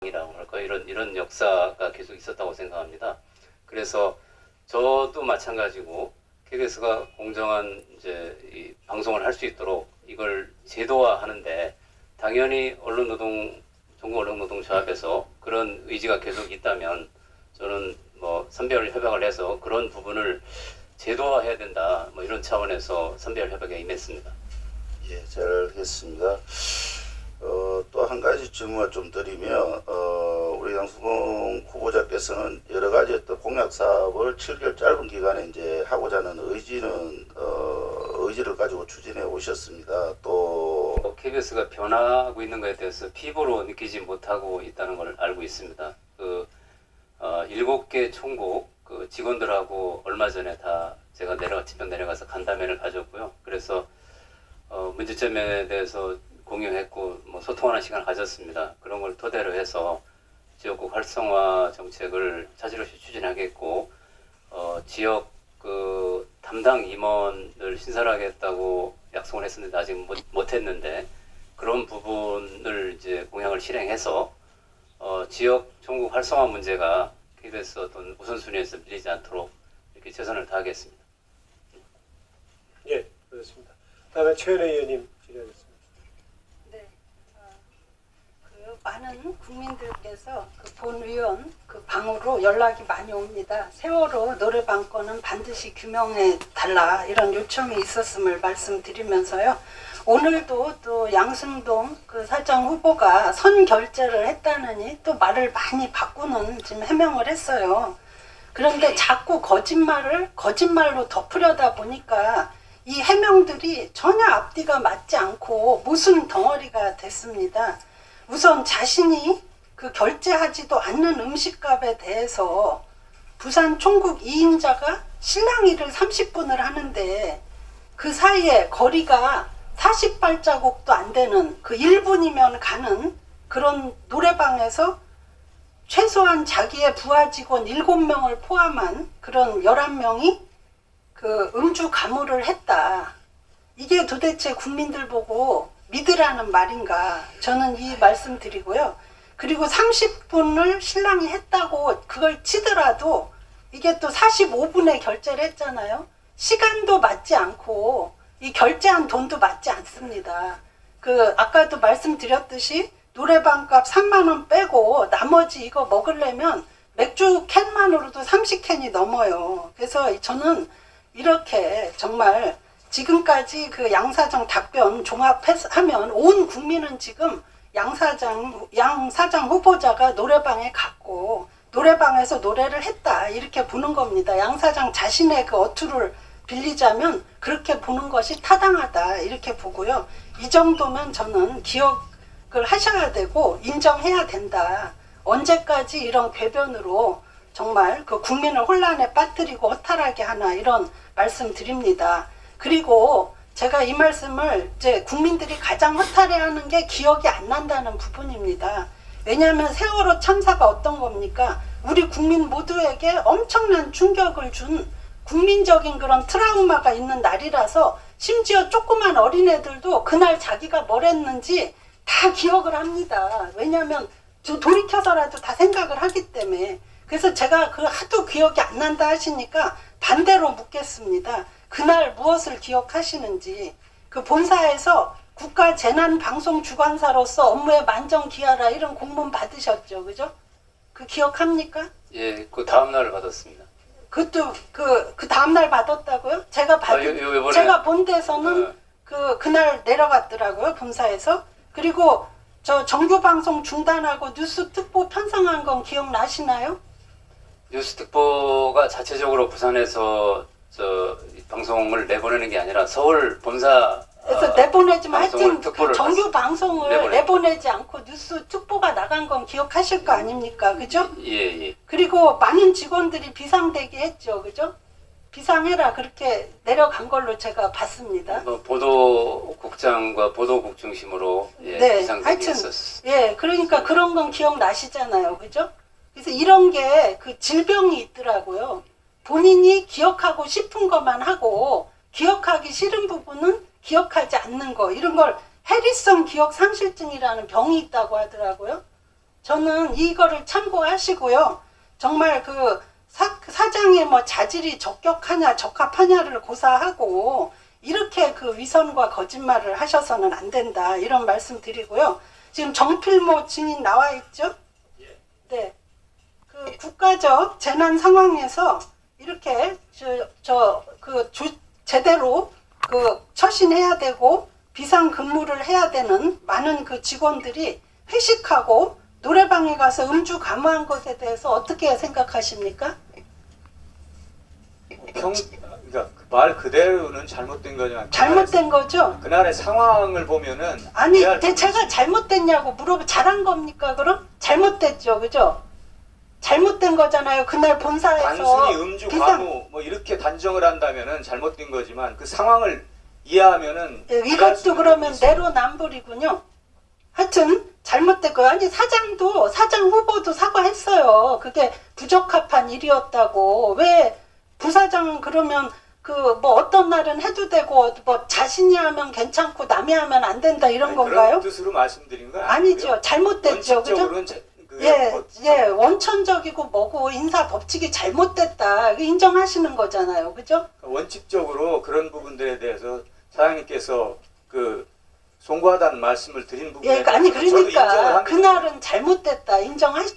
이라고 할까 이런 역사가 계속 있었다고 생각합니다. 그래서 저도 마찬가지고 KBS가 공정한 이제 이 방송을 할 수 있도록 이걸 제도화하는데 당연히 전국 언론노동조합에서 그런 의지가 계속 있다면 저는 뭐 선별 협약을 해서 그런 부분을 제도화해야 된다 뭐 이런 차원에서 선별 협약에 임했습니다. 예, 잘 알겠습니다. 또 한 가지 질문을 좀 드리면 우리 양수봉 후보자께서는 여러 가지 어떤 공약 사업을 7개월 짧은 기간에 이제 하고자 하는 의지를 가지고 추진해 오셨습니다. 또 KBS가 변화하고 있는 것에 대해서 피부로 느끼지 못하고 있다는 걸 알고 있습니다. 7개 총국 그 직원들하고 얼마 전에 다 제가 직접 내려가서 간담회를 가졌고요. 그래서 문제점에 대해서 공유했고 뭐 소통하는 시간을 가졌습니다. 그런 걸 토대로 해서 지역국 활성화 정책을 차질없이 추진하겠고 지역 그 담당 임원을 신설하겠다고 약속을 했었는데 아직 못했는데 그런 부분을 이제 공약을 실행해서 지역 전국 활성화 문제가 KBS 어떤 우선순위에서 밀리지 않도록 이렇게 최선을 다하겠습니다. 예, 그렇습니다. 다음에 최은혜 의원님 질의하겠습니다. 네, 그 많은 국민들께서 그 본 의원 그 방으로 연락이 많이 옵니다. 세월호 노래방 건은 반드시 규명해 달라 이런 요청이 있었음을 말씀드리면서요. 오늘도 또 양승동 그 사장 후보가 선결제를 했다느니 또 말을 많이 바꾸는 지금 해명을 했어요. 그런데 자꾸 거짓말로 덮으려다 보니까 이 해명들이 전혀 앞뒤가 맞지 않고 모순 덩어리가 됐습니다. 우선 자신이 그 결제하지도 않는 음식값에 대해서 부산 총국 2인자가 실랑이를 30분을 하는데 그 사이에 거리가 40발자국도 안 되는 그 1분이면 가는 그런 노래방에서 최소한 자기의 부하 직원 7명을 포함한 그런 11명이 그 음주 가물을 했다. 이게 도대체 국민들 보고 믿으라는 말인가? 저는 이 말씀 드리고요. 그리고 30분을 신랑이 했다고 그걸 치더라도 이게 또 45분에 결제를 했잖아요. 시간도 맞지 않고 이 결제한 돈도 맞지 않습니다. 그 아까도 말씀드렸듯이 노래방값 3만 원 빼고 나머지 이거 먹으려면 맥주 캔만으로도 30캔이 넘어요. 그래서 저는 이렇게 정말 지금까지 그 양 사장 답변 종합하면 온 국민은 지금 양 사장 후보자가 노래방에 갔고 노래방에서 노래를 했다 이렇게 보는 겁니다. 양 사장 자신의 그 어투를 빌리자면 그렇게 보는 것이 타당하다 이렇게 보고요. 이 정도면 저는 기억을 하셔야 되고 인정해야 된다. 언제까지 이런 궤변으로 정말 그 국민을 혼란에 빠뜨리고 허탈하게 하나 이런 말씀 드립니다. 그리고 제가 이 말씀을 이제 국민들이 가장 허탈해하는 게 기억이 안 난다는 부분입니다. 왜냐하면 세월호 참사가 어떤 겁니까? 우리 국민 모두에게 엄청난 충격을 준 국민적인 그런 트라우마가 있는 날이라서 심지어 조그만 어린애들도 그날 자기가 뭘 했는지 다 기억을 합니다. 왜냐하면 돌이켜서라도 다 생각을 하기 때문에. 그래서 제가 그 하도 기억이 안 난다 하시니까 반대로 묻겠습니다. 그날 무엇을 기억하시는지. 그 본사에서 국가재난방송주관사로서 업무에 만정기하라 이런 공문 받으셨죠, 그죠? 그 기억합니까? 예, 그 다음 날 받았습니다. 그것도 그 다음 날 받았다고요? 제가 제가 본 데서는 그날 내려갔더라고요, 본사에서. 그리고 저 정규 방송 중단하고 뉴스 특보 편성한 건 기억나시나요? 뉴스 특보가 자체적으로 부산에서 방송을 내보내는 게 아니라 서울 본사 그래서 내보내지만 하여튼 그 정규 봤- 방송을 내보내지 않고 뉴스 특보가 나간 건 기억하실 거 아닙니까? 그죠? 예. 그리고 많은 직원들이 비상대기 했죠. 그죠? 비상해라 그렇게 내려간 걸로 제가 봤습니다. 뭐 보도국장과 보도국 중심으로 네, 비상대기 하여튼 했었습니다. 예, 그러니까 그런 건 기억나시잖아요. 그죠? 그래서 이런 게 그 질병이 있더라고요. 본인이 기억하고 싶은 것만 하고 기억하기 싫은 부분은 기억하지 않는 거, 이런 걸 해리성 기억 상실증이라는 병이 있다고 하더라고요. 저는 이거를 참고하시고요. 정말 그 사장의 뭐 자질이 적합하냐를 고사하고 이렇게 그 위선과 거짓말을 하셔서는 안 된다 이런 말씀 드리고요. 지금 정필모 증인 나와 있죠? 네. 그 국가적 재난 상황에서 이렇게 제대로 그 처신해야 되고 비상 근무를 해야 되는 많은 그 직원들이 회식하고 노래방에 가서 음주 감호한 것에 대해서 어떻게 생각하십니까? 그러니까 말 그대로는 잘못된 거지만 잘못된 거죠? 그날의 상황을 보면은 아니, 이해할 수 제가 있습니다. 잘못됐냐고 잘한 겁니까, 그럼? 잘못됐죠, 그죠? 잘못된 거잖아요. 그날 본사에서. 단순히 음주 과무 뭐 이렇게 단정을 한다면은 잘못된 거지만 그 상황을 이해하면은 이해할 수 이것도 있는 그러면 부분이 있습니다. 내로남불이군요. 하여튼 잘못됐고요. 아니 사장 후보도 사과했어요. 그게 부적합한 일이었다고. 왜 부사장 그러면 그 뭐 어떤 날은 해도 되고 뭐 자신이 하면 괜찮고 남이 하면 안 된다 이런 아니, 건가요? 그런 뜻으로 말씀드린 건 아니죠. 잘못됐죠. 그죠? 원칙적으로는 원천적이고 뭐고 인사 법칙이 잘못됐다. 이거 인정하시는 거잖아요. 그죠? 원칙적으로 그런 부분들에 대해서 사장님께서 그 송구하다는 말씀을 드린 부분에 아니 대해서 저도 인정을 그러니까 합니다. 그날은 잘못됐다. 인정하시